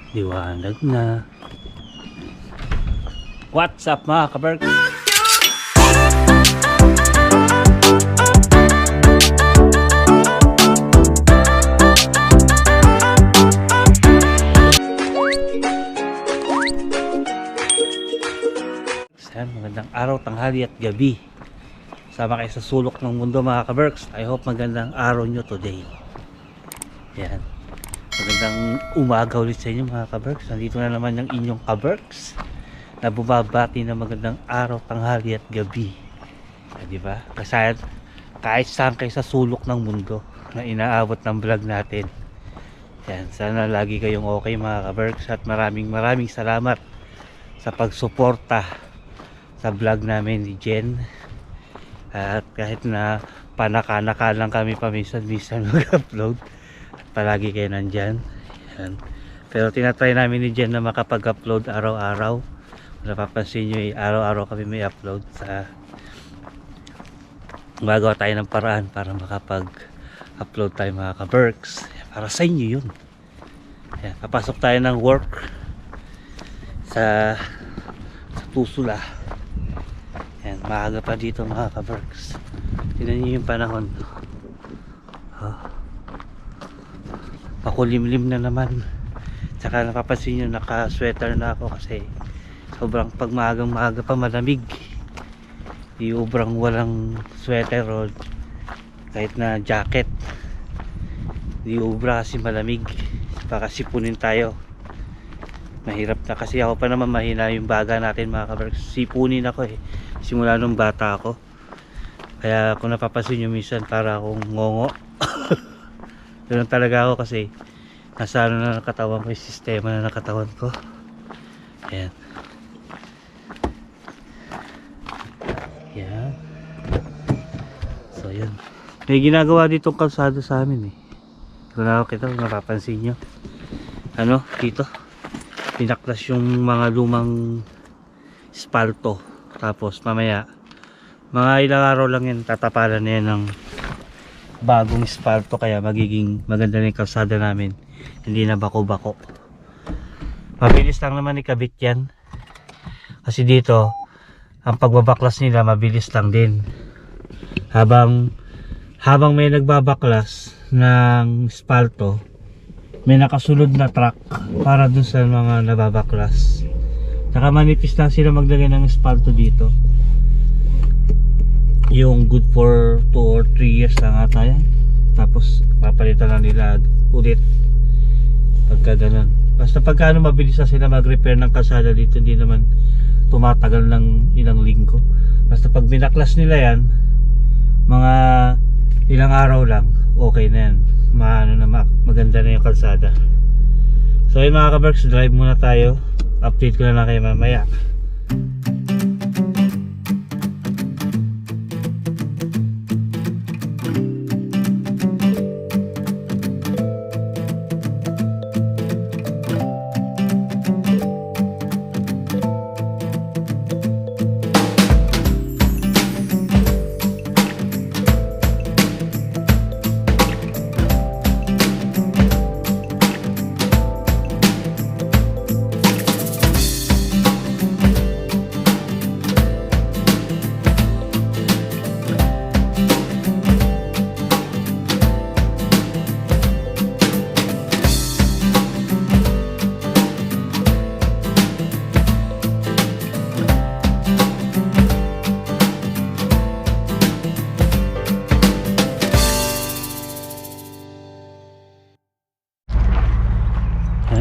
Liwanag na. What's up mga kaberg? Magandang araw, tanghali at gabi. Sama kayo sa sulok ng mundo mga kabergs. I hope magandang araw nyo today. Yan. Magandang umaga ulit sa inyo mga kabergs. Nandito na naman yung inyong kabergs na bumabati na magandang araw, tanghali at gabi. Diba? Kasi kahit saan kayo sa sulok ng mundo na inaabot ng vlog natin. Yan. Sana lagi kayong okay mga kabergs. At maraming salamat sa pagsuporta sa vlog namin ni Jen. At kahit na panaka-naka lang kami paminsan-minsan mag-upload, palagi kayo nandyan. Yan. Pero tinatry namin ni Jen na makapag-upload araw-araw. Napapansin nyo araw-araw kami may upload. Gumagawa tayo ng paraan para makapag-upload tayo mga ka-berks. Para sa inyo yun. Yan. Papasok tayo ng work sa Tusula. Yan, maaga pa dito mga ka-berks. Tignan nyo yung panahon. Pakulimlim na naman. Tsaka napapansin nyo naka-sweater na ako kasi sobrang pag maagang-maaga pa malamig. Di sobrang walang sweater o kahit na jacket. Di obra kasi malamig. Baka sipunin tayo. Mahirap na kasi ako pa naman mahina yung baga natin mga kaberks. Sipunin ako simula nung bata ako. Kaya kung napapansin nyo minsan para akong ngongo. Ganun talaga ako kasi nasa ano na nakatawan ko yung sistema na nakatawan ko. Ayan. Ayan. So yun. May ginagawa ditong kalsado sa amin Kung nakakita, kung napapansin nyo. Ano? Dito. Pinaklas yung mga lumang espalto. Tapos mamaya mga ilang araw lang yan tatapalan na yan ng bagong espalto, kaya magiging maganda na yung kalsada namin, hindi na bako-bako. Mabilis lang naman ikabit yan kasi dito ang pagbabaklas nila mabilis lang din. Habang may nagbabaklas ng espalto, may nakasunod na truck para dun sa mga nababaklas. Saka manipis lang sila maglagay ng espalto dito. Yung good for 2 or 3 years lang ata yan. Tapos papalitan lang nila ulit pagka ganun. Basta pagka mabilis na sila mag-repair ng kalsada dito, hindi naman tumatagal ng ilang linggo. Basta pag binaklas nila yan, mga ilang araw lang, okay na yan. Maganda na yung kalsada. So yun mga kaberks, drive muna tayo. Update ko na lang kayo mamaya.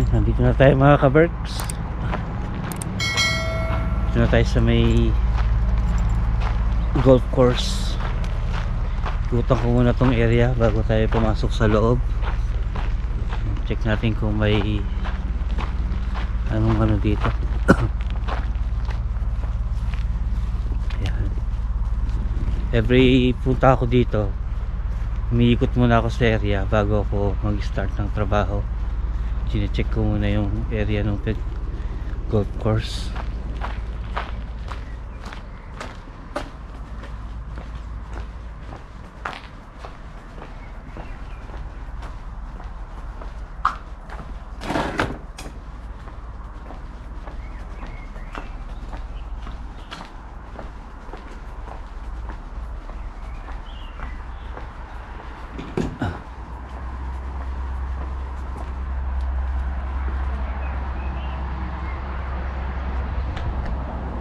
Nandito na tayo mga kaberks. Dito na tayo sa may golf course. Ikutan ko muna tong area bago tayo pumasok sa loob. Check natin kung may anong dito. Ayan. Every punta ako dito, umiikot muna ako sa area bago ako mag-start ng trabaho. Chine-check ko muna yung area ng golf course.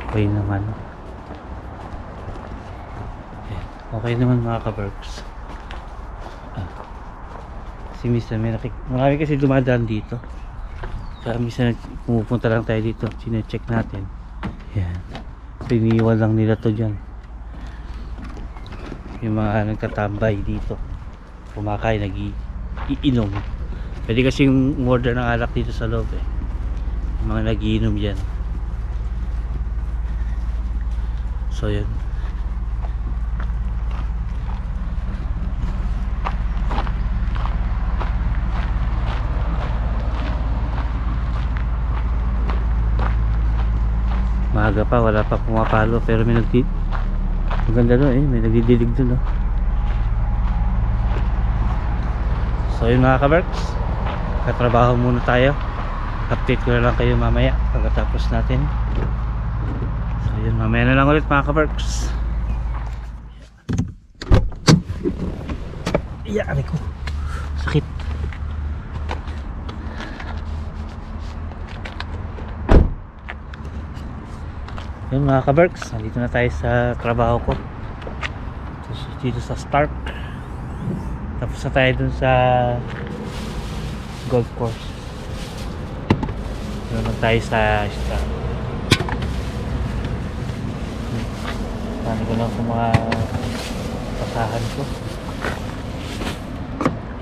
Okay naman. Okay naman mga ka-Berks. Kasi minsan marami kasi dumadaan dito. Kaya minsan pumupunta lang tayo dito, sine-check natin. Yan. Piniwan lang nila to dyan. Yung mga nagtatambay dito, kumakain, nag-iinom. Pwede kasi yung order ng alak dito sa loob eh. Yung mga nag-iinom dyan. So yun. Maaga pa, wala pa pumapalo, pero may maganda doon eh, may nagdidilig doon oh. So yun mga ka-Berks, katrabaho muna tayo. Update ko na lang kayo mamaya pagkatapos natin. So yun, mamaya na lang ulit mga ka-Berks. Aray ko, sakit. Yun mga ka-Berks, nandito na tayo sa trabaho ko dito sa Stark. Tapos na tayo dun sa golf course. Doon na tayo sa Stark. Paano ko lang kung mga pasahan ko.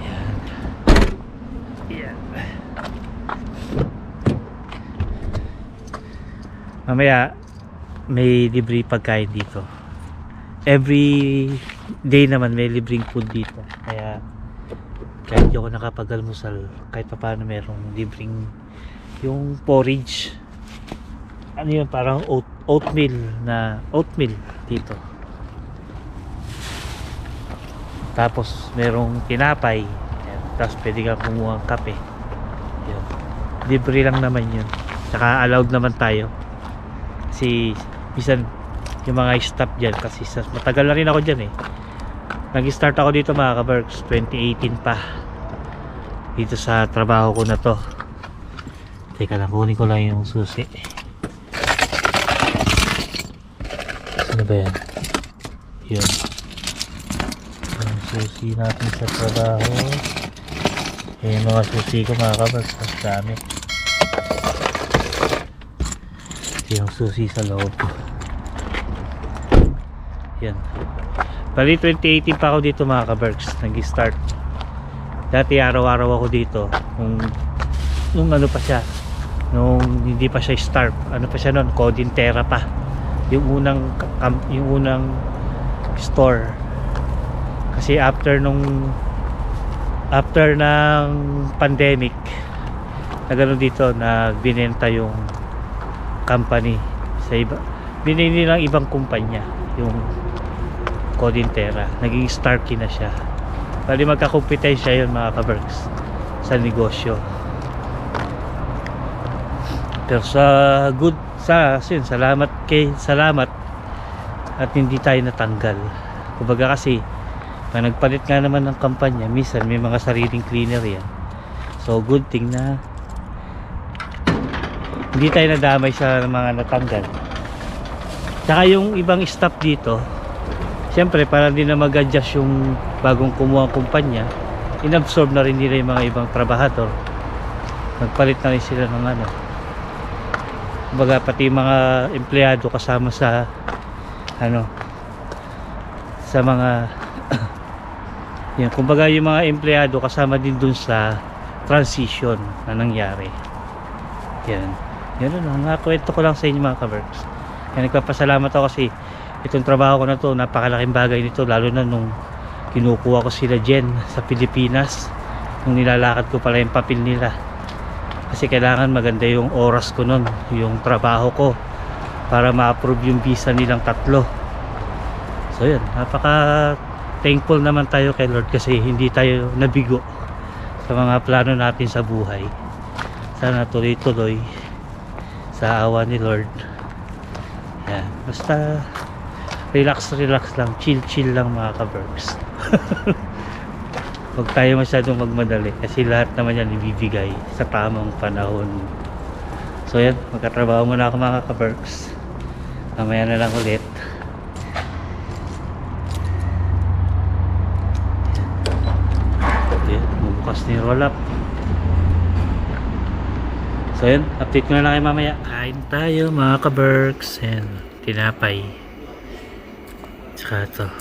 Yan. Yan. Mamaya may libre pagkain dito. Every day naman may libreng food dito. Kaya kahit di ako nakapag-almusal, kahit pa paano merong libreng yung porridge. Ano yun, parang oatmeal dito. Tapos merong tinapay. Ayan. Tapos pwede kang kumuha ng kape. Yun. Libre lang naman yun. Tsaka allowed naman tayo. Kasi minsan yung mga staff dyan, kasi matagal na rin ako dyan eh. Nag-start ako dito mga ka-Berks 2018 pa, dito sa trabaho ko na to. Teka lang, kunin ko lang yung susi. Ano ba yan? Yun, yung susi natin sa trabaho. Yung mga susi ko mga ka-Berks, mas dami. Yung susi sa loob. Yan. Bali 2018 pa ako dito mga ka-Berks, nag-start. Dati araw-araw ako dito nung ano pa siya, nung hindi pa siya Stark. Ano pa siya noon, Codintera pa. Yung unang store. Kasi after ng pandemic, nagano dito, nagbinenta yung company sa iba. Binili lang ibang kumpanya yung Codintera, naging Starkey na siya. Bali magkakompetensya yun mga ka-Berks sa negosyo. Pero salamat at hindi tayo natanggal. Kumbaga kasi pag nagpalit nga naman ng kampanya, minsan may mga sariling cleaner yan. So good thing na hindi tayo nadamay sa mga natanggal. Tsaka yung ibang staff dito, siyempre para din na mag-adjust yung bagong kumuha ang kumpanya, inabsorb na rin nila yung mga ibang trabahador. Nagpalit na rin sila ng ano, kumbaga pati mga empleyado kasama sa ano, sa mga yan, kumbaga yung mga empleyado kasama din dun sa transition na nangyari. Yan lang, kwento ko lang sa inyo mga ka-Berks. Kaya nagpapasalamat ako kasi itong trabaho ko na to, napakalaking bagay nito, lalo na nung kinukuha ko sila dyan sa Pilipinas, nung nilalakad ko pala yung papel nila. Kasi kailangan maganda yung oras ko nun, yung trabaho ko, para ma-approve yung visa nilang 3. So yun, napaka thankful naman tayo kay Lord kasi hindi tayo nabigo sa mga plano natin sa buhay. Sana tuloy-tuloy sa awa ni Lord. Yan, basta relax lang, chill lang mga ka-Berks. Huwag tayo masyadong magmadali kasi lahat naman yan ibibigay sa tamang panahon. So yan, magkatrabaho muna ako mga ka-Berks. Mamaya na lang ulit. Yan, bubukas na yung roll-up. So yan, update ko na lang kayo mamaya. Kain tayo mga ka-Berks. Yan, tinapay. Tsaka ito,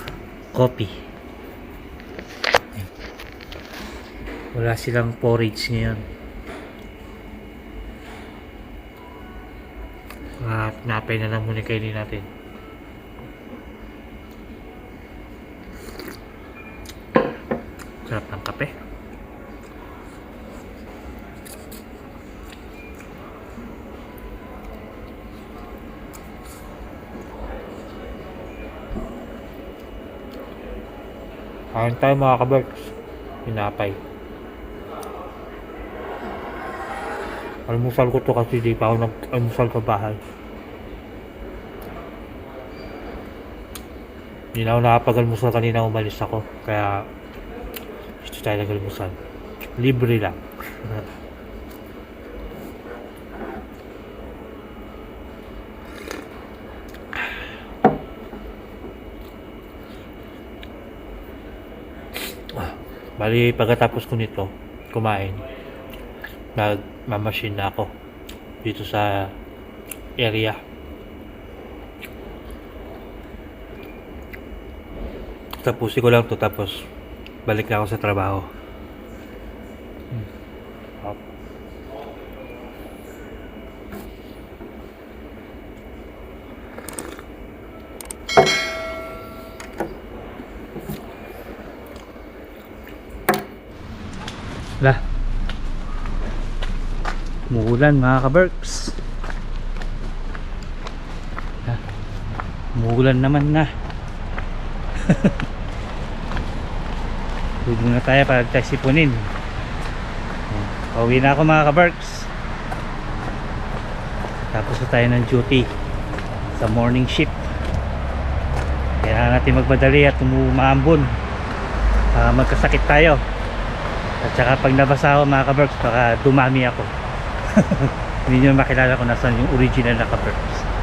coffee. Wala silang porridge ngayon. Napay na lang muna kainin natin. Sarap ng kape. Kain tayo mga ka-Berks. Pinapay. Almusal ko to kasi di pa ako nag-almusal sa bahay. Hindi na ako nakapag-almusal kanina, umalis ako. Kaya gusto tayo nag-almusal. Libre lang. Bali, pagkatapos ko nito kumain, nagmamachine na ako dito sa area. Tapusin ko lang to, tapos balik na ako sa trabaho. Lah, umuulan mga ka-Berks. Umuulan naman na. Huwag muna tayo para sipunin. Pauwi na ako mga ka-Berks. Tapos na tayo ng duty sa morning shift. Kaya natin magmadali at umaambon. Magkasakit tayo. At saka pag nabasa ako mga ka-Berks, baka dumami ako. Hindi nyo makilala kung nasan yung original na ka-Berks.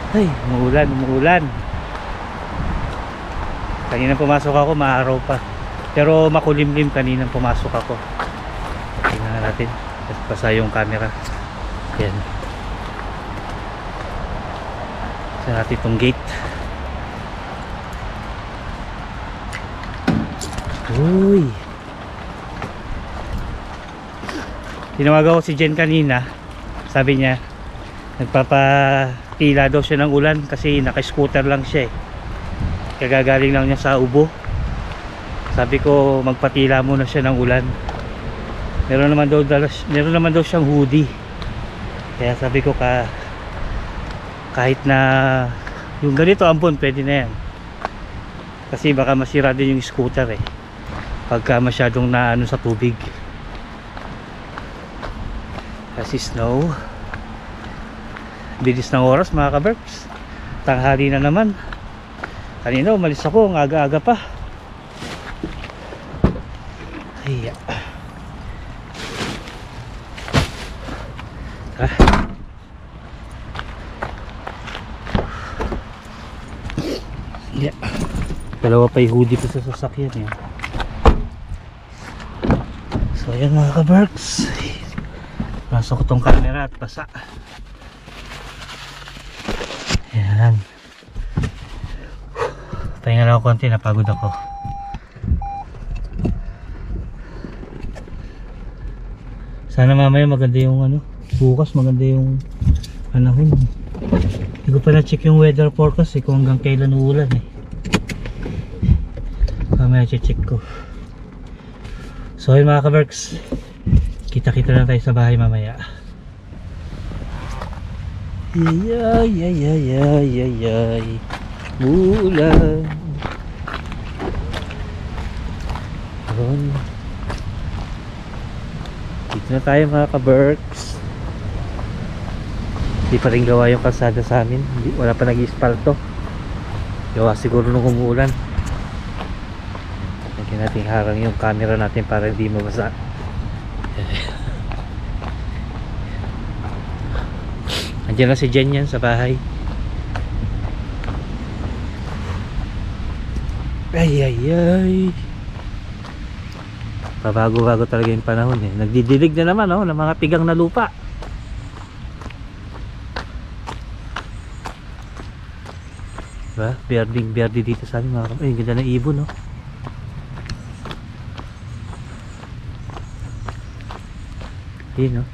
Ay, umuulan. Kanina pumasok ako, maaraw pa. Pero makulimlim kanina pumasok ako. Tingnan natin. Basa yung camera. Yan. Sa natin itong gate. Uy. Tinawagan ko si Jen kanina. Sabi niya, nagpapatila daw siya ng ulan kasi naka-scooter lang siya eh. Kagagaling lang niya sa Ubo. Sabi ko magpatila muna siya ng ulan. Meron naman daw siyang hoodie. Kaya sabi ko kahit na yung ganito ambon pwede na yan. Kasi baka masira din yung scooter eh pagka masyadong naano sa tubig. Kasi snow. Bilis ng oras mga ka-Berks. Tanghali na naman. Kanina umalis ako, ang aga-aga pa. Ay, yeah. Dalawa pa yung hoodie ko sa sasakyan eh. So ayan mga ka-Berks, pasok ko tong camera at basa. Ayan. Pahinga lang ako konti, napagod ako. Sana mamaya maganda yung bukas maganda yung panahon. Hindi ko pa na-check yung weather forecast eh, kung hanggang kailan uulan eh. Mamaya check ko. So yun mga ka-Berks, kita-kita na tayo sa bahay mamaya. Yay, ulan. Dito na tayo mga ka-Berks. Hindi pa rin gawa yung kalsada sa amin. Wala pa nag-ispalto. Gawa siguro nung umuulan. Lagyan natin harang yung camera natin para hindi mabasa. Andiyan na si Jen yan sa bahay. Ay ay ay. Pabago-bago talaga yung panahon eh. Nagdidilig na naman ng mga tigang na lupa. Diba? Berding-berdi dito sa amin mga kapatid. Ay, ganda ng ibon, no? Ayun, no?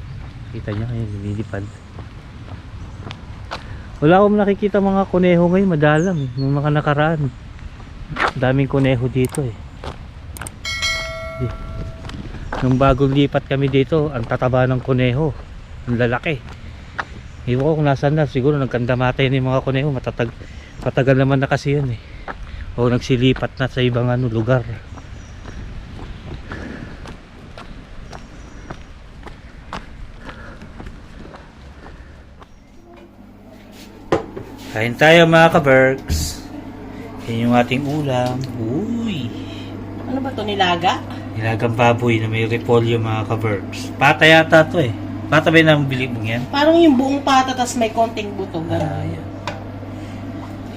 Kita nyo, ayun, lumilipad. Wala akong nakikita mga kuneho ngayon, madalang eh. Nung mga nakaraan. Daming kuneho dito eh. Nung bagong lipat kami dito, ang tataba ng kuneho. Ang lalaki. Iwan ko kung nasaan na. Siguro nagkandamatay na yung mga kuneho. Matagal naman na kasi yun eh. O nagsilipat na sa ibang lugar. Kain tayo mga ka-Berks. Yan yung ating ulam. Uy! Ano ba to, nilaga? Nilagang baboy na may repolyo mga ka-Berks. Pata yata to eh. Pata ba yung nabili mo yan? Parang yung buong pata tas may konting buto. Yan.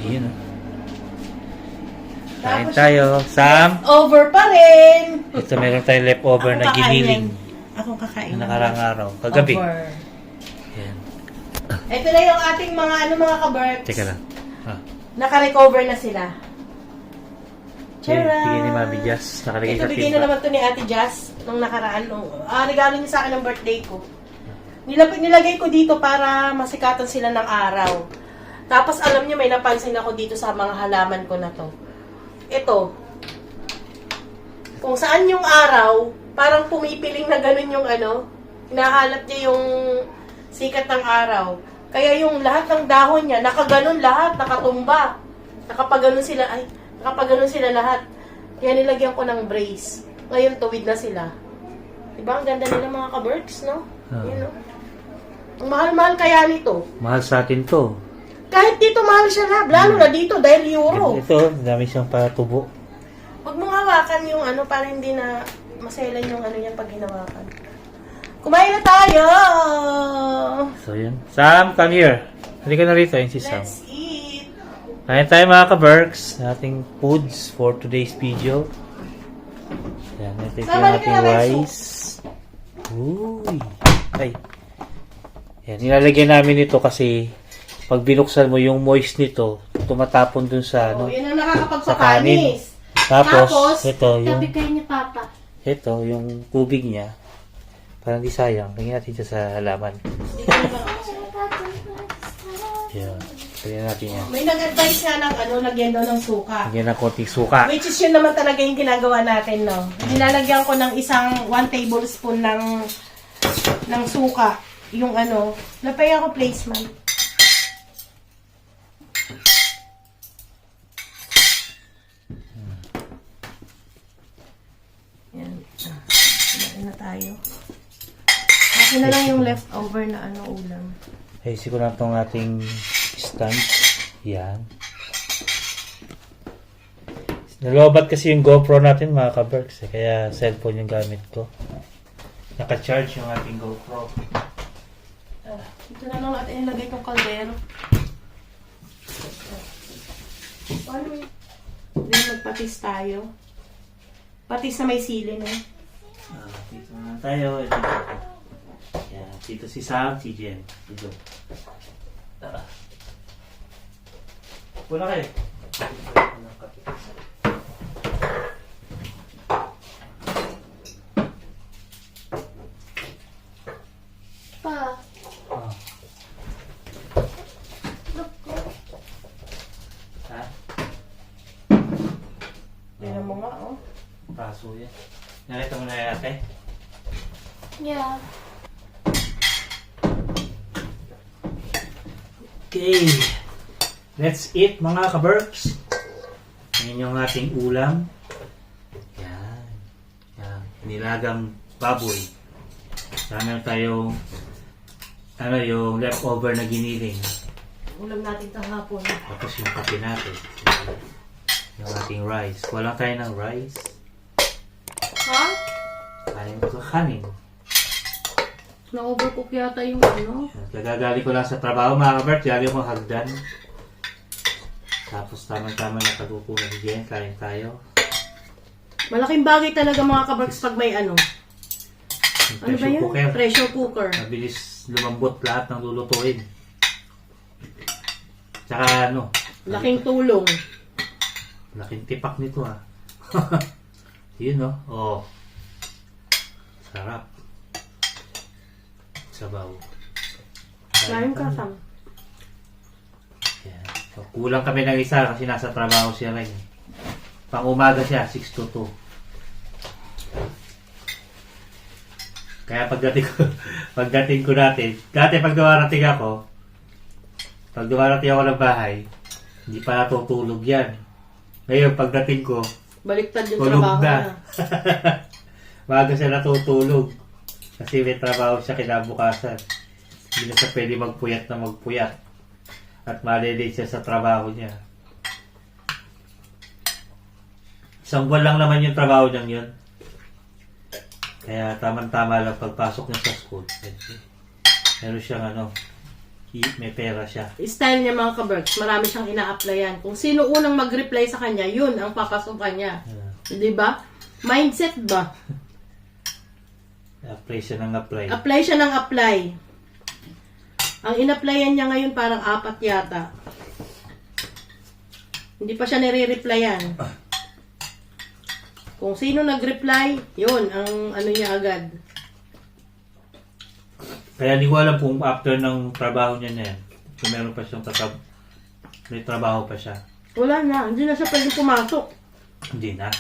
Yun oh. Kain Tapos tayo. Sam! over pa rin! Ito meron tayong leftover na giniling. Akong kakain. Na nakarang araw. Kagabi. Over. Yan. Ito na yung ating mga ka-Berks. Teka lang. Ah. Naka-recover na sila. Bigay ni Mami Jazz. Nakalagay Ito sa bigay na timba. naman to ni Ate Jazz nung nakaraan. Regalo niya sa akin ng birthday ko. Nilagay ko dito para masikatan sila ng araw. Tapos alam niyo may napansin ako dito sa mga halaman ko na to. Ito. Kung saan yung araw, parang pumipiling na ganun yung hinahanap niya yung sikat ng araw. Kaya yung lahat ng dahon niya, nakaganon lahat, nakatumba. Nakapaganon sila lahat. Kaya nilagyan ko ng brace. Ngayon, tuwid na sila. Diba? Ang ganda nila mga ka-Berks, no? Yun, no? Ang mahal-mahal kaya nito. Mahal sa atin to. Kahit dito mahal siya na. Lalo na dito dahil euro. Ito, dami siyang patubo. Huwag mong hawakan yung para hindi na maselan yung yan pag hinawakan. Kumain na tayo! So yun. Sam, come here. Halika na rito. Yun si Sam. Let's eat! Kain tayo mga ka-Berks. Ating foods for today's video. Yan. Ito yung Sama ating ka na, rice. Uy. Ay. Yan. Nilalagyan namin ito kasi pag binuksan mo yung moist nito, tumatapon dun sa Yun ang sa kanin. nakakapagpapanis. Tapos, Tapos, ito yung Sabi kayo ni Papa. ito yung tubig niya. Parang di sayang. Tingnan natin siya sa halaman. Yan. Tingnan natin yan. May nag-advise nga ng lagyan daw ng suka. Lagyan ng konting suka. Which is yun naman talaga yung ginagawa natin, no? Nilalagyan ko ng 1 tablespoon ng suka. Yung napay ako placement. Yan. Kumain na tayo. Akin na lang yung leftover na ulam. Ayusin ko na itong ating stand. Yan. Nalobat kasi yung GoPro natin mga ka-Berks. Kaya cellphone yung gamit ko. Naka-charge yung ating GoPro. Ito na lang natin ilagay itong kaldero. Paano yun? Then magpatis tayo. Patis na may sili na. Dito na tayo. Ito. Yan. Dito si Sam, si Jen. Dito. Pula kayo. Pa. Ah. Ha? Tignan mo nga, Paso yan. Nakita mo na yan ate? Yeah. Okay. Let's eat mga ka-Berks. Yan yung ating ulam. Yan. Yan. Nilagang baboy. Sana tayo yung leftover na giniling. ulam natin kahapon. Tapos yung kape natin. Yung ating rice. Walang tayo ng rice. Ha? Kanin ko kanin. Na-overcook yata yung ano. Kagagali ko lang sa trabaho mga kabert. Galing ko hagdan. Tapos tamang-tama na pagkukunan ni Jen. Kain tayo. Malaking bagay talaga mga kabarks pag may ano. Yung Ano ba pressure yan? cooker. Pressure cooker. Mabilis lumambot lahat ng lulutuin. Tsaka ano. Laking tulong. Laking tipak nito ah. Yun no. Oh. Sarap. Sabaw. Kain ka, Sam. Yan. So, kulang kami ng isa kasi nasa trabaho siya rin. Pang umaga siya, 6 to 2. Kaya pagdating ko natin, dati pag dumarating ako ng bahay, hindi pa natutulog yan. Ngayon, pagdating ko, Baliktad yung tulog trabaho na. na. Maaga siya natutulog. Kasi may trabaho siya kinabukasan. Hindi na siya pwede magpuyat. At malilate siya sa trabaho niya. Isang buwan lang naman yung trabaho niyang yun. Kaya tamang-tama lang pagpasok niya sa school. Meron siyang may pera siya. Style niya mga kaberks, marami siyang ina-applyan. Kung sino unang mag-reply sa kanya, yun ang papasukan niya. Di ba? Mindset ba? Apply siya ng apply. Apply siya ng apply. Ang in-applyan niya ngayon parang 4 yata. Hindi pa siya nire-replyan. Kung sino nag-reply, yun ang ano niya agad. Kaya hindi ko alam kung after ng trabaho niya na yan, kung meron pa siyang may trabaho pa siya. Wala na, hindi na siya pwede pumasok. Hindi na.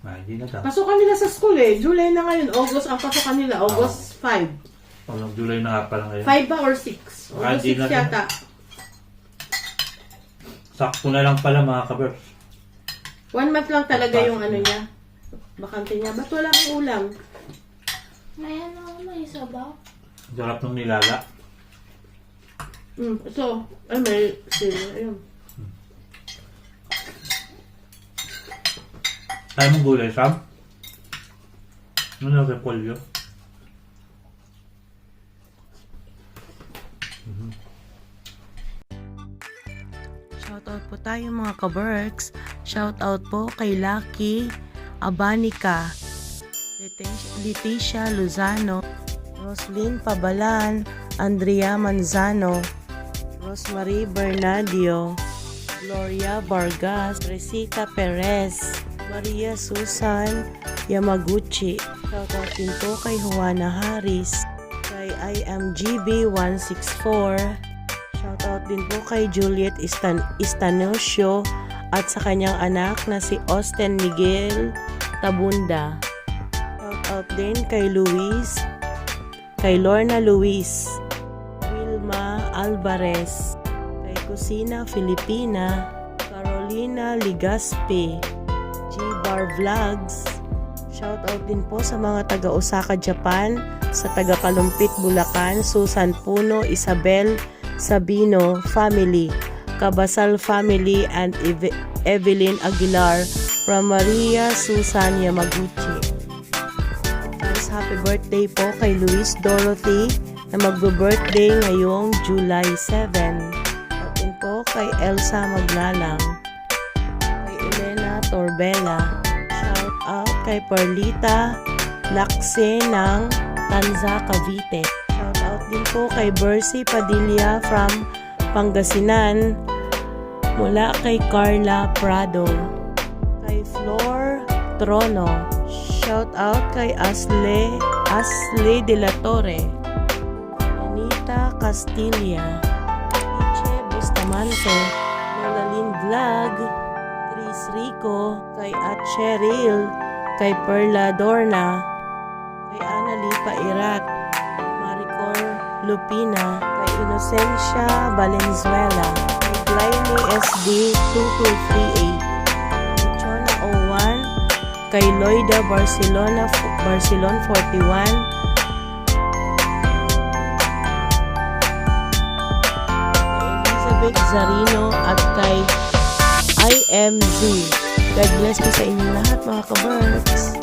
Hindi na daw. Pasukan nila sa school eh. July na ngayon. August ang pasukan nila. August 5. Walang July na nga pala ngayon. 5 ba or 6? August Hindi 6 na yata. Sakto na lang pala mga kabers. 1 month lang talaga yung ano niya. Bakante niya. Ba't wala kang ulam? May ano, may sabaw. Sarap ng nilala. So, ay may sila. Ayun. Ayaw mong gulay, Sam? Ano na repolyo? Shoutout po tayo mga ka-Berks. Shoutout po kay Lucky Abanika, Leticia Luzano, Roslyn Pabalan, Andrea Manzano, Rosemary Bernadio, Gloria Vargas, Resita Perez, Maria Susan Yamaguchi. Shoutout din po kay Juana Harris, kay IMGB164. Shoutout din po kay Juliet Istanosio at sa kanyang anak na si Austin Miguel Tabunda. Shoutout din kay Luis, kay Lorna Luis, Wilma Alvarez, kay Kusina Filipina, Carolina Ligaspi, G-Bar Vlogs. Shoutout din po sa mga taga Osaka, Japan, sa taga Kalumpit, Bulacan, Susan Puno, Isabel Sabino family, Cabasal family, and Evelyn Aguilar from Maria Susan Yamaguchi. First, happy birthday po kay Luis Dorothy na magbe-birthday ngayong July 7. At din po kay Elsa Maglalang, kay Elena Torbella. Shout out kay Perlita Lakse ng Tanza, Cavite. Shout out din po kay Bercy Padilla from Pangasinan, mula kay Carla Prado, kay Flor Trono. Shout out kay Asle de la Torre, Anita Castilla, Iche Bustamante, Lolalyn Vlog, Chris Rico, kay At Cheryl, kay Perla Dorna, kay Annalie Pairat, Maricor Lupina, kay Inocencia Valenzuela, kay Blimey SD 2238, kay Chona 01, kay Loida Barcelon 41, kay Vic Zarino at kay IMZ. God bless po sa inyo lahat mga ka-Berks.